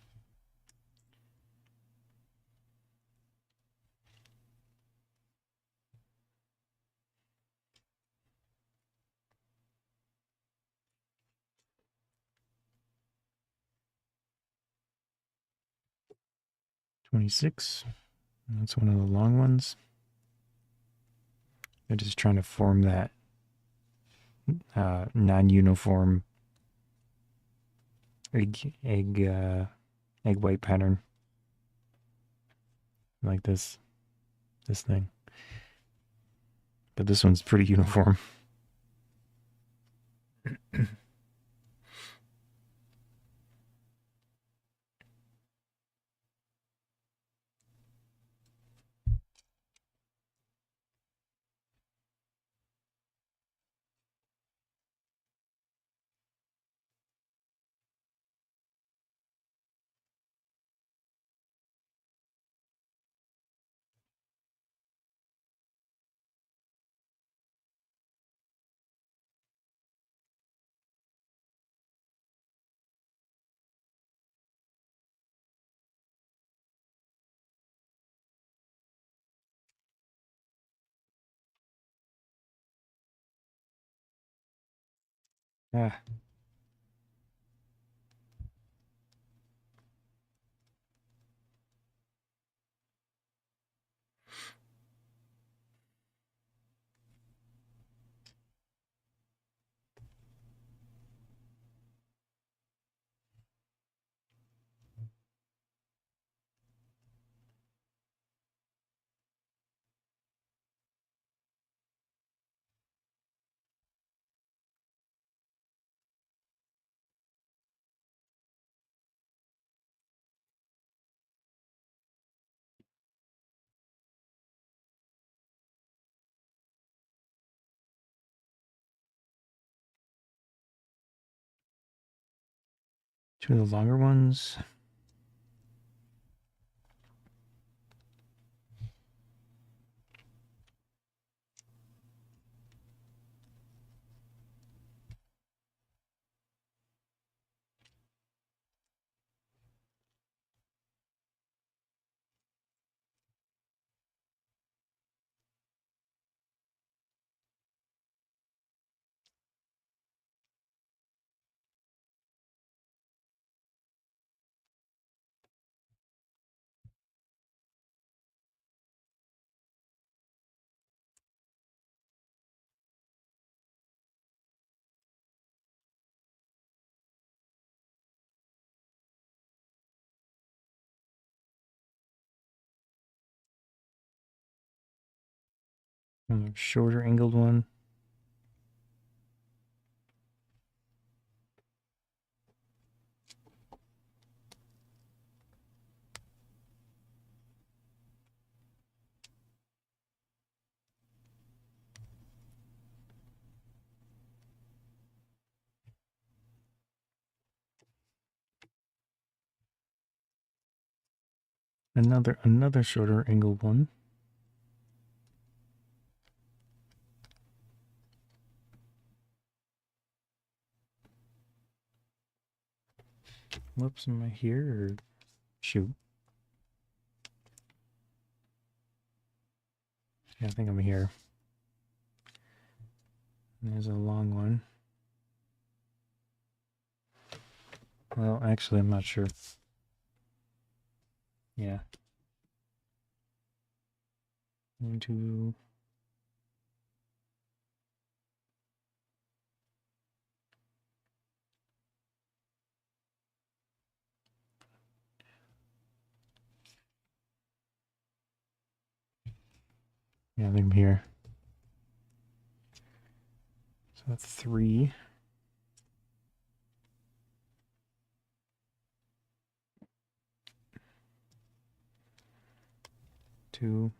$26. That's one of the long ones. They're just trying to form that non-uniform egg white pattern, like this thing. But this one's pretty uniform. Ah. Two of the longer ones. And a shorter angled one. Another shorter angled one. Whoops, am I here or shoot? Yeah, I think I'm here. There's a long one. Well, actually, I'm not sure. Yeah. 1, 2. Yeah, I think I'm here. So that's 3. 2.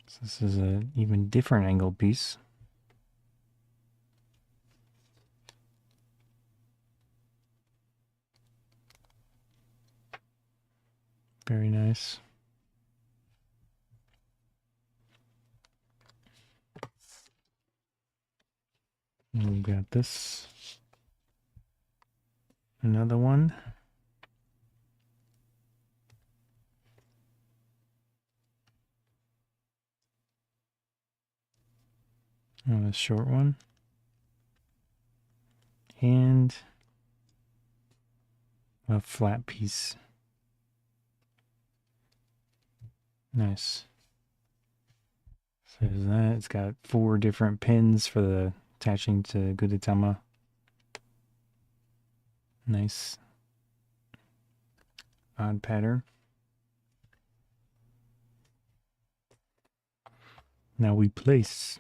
So this is an even different angle piece. Very nice. And we've got this. Another one. And a short one. And a flat piece. Nice. So there's that. It's got 4 different pins for the attaching to Gudetama. Nice. Odd pattern. Now we place.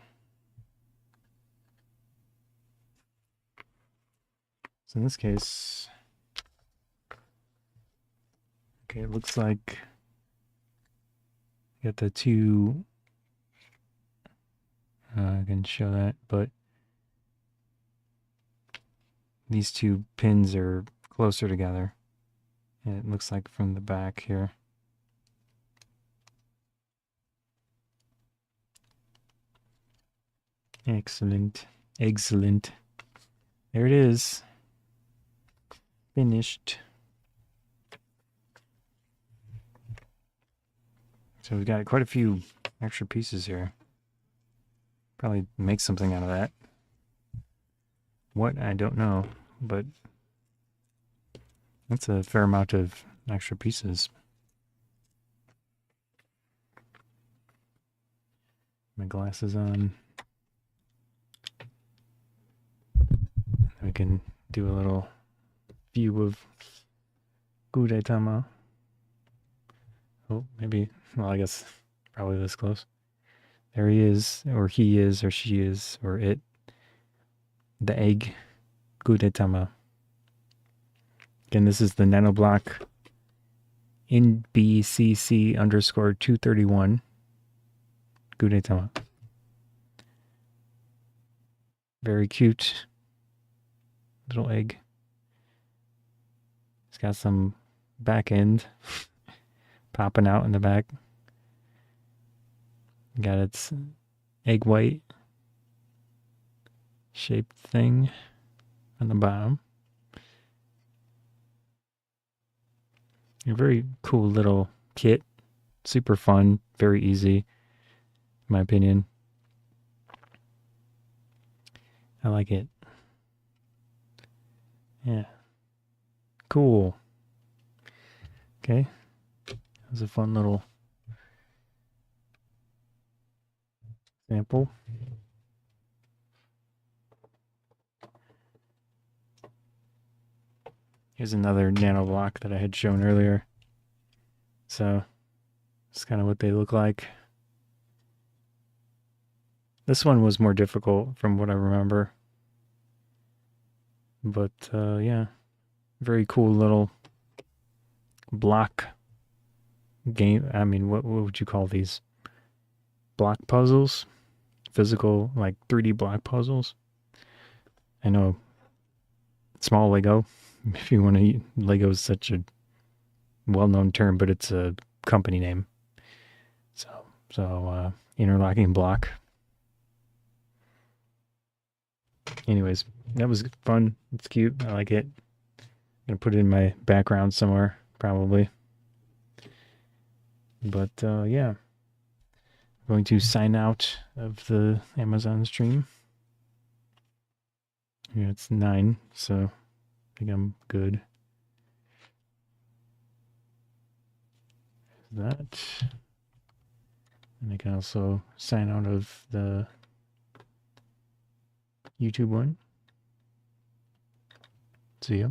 So in this case, okay, it looks like you got the 2. I can show that, but these 2 pins are closer together. And it looks like from the back here. Excellent. Excellent. There it is. Finished. So we've got quite a few extra pieces here. Probably make something out of that. What? I don't know, but that's a fair amount of extra pieces. My glasses on. We can do a little view of Gudetama. Oh, maybe. Well, I guess probably this close. There he is, or he is, or she is, or it. The egg, Gudetama. Again, this is the Nanoblock NBCC underscore 231 Gudetama. Very cute little egg. It's got some back end popping out in the back. Got its egg white shaped thing on the bottom. A very cool little kit. Super fun, very easy, in my opinion. I like it. Yeah. Cool. Okay. That was a fun little sample. Here's another nanoblock that I had shown earlier. So it's kind of what they look like. This one was more difficult from what I remember. But yeah, very cool little block game. I mean, what would you call these? Block puzzles? Physical, like 3D block puzzles? I know small Lego, if you want to, Lego is such a well-known term, but it's a company name. So interlocking block. Anyways, that was fun. It's cute. I like it. I'm gonna put it in my background somewhere, probably. But yeah, I'm going to sign out of the Amazon stream. Yeah, it's 9, so I think I'm good. That. And I can also sign out of the YouTube one. See ya.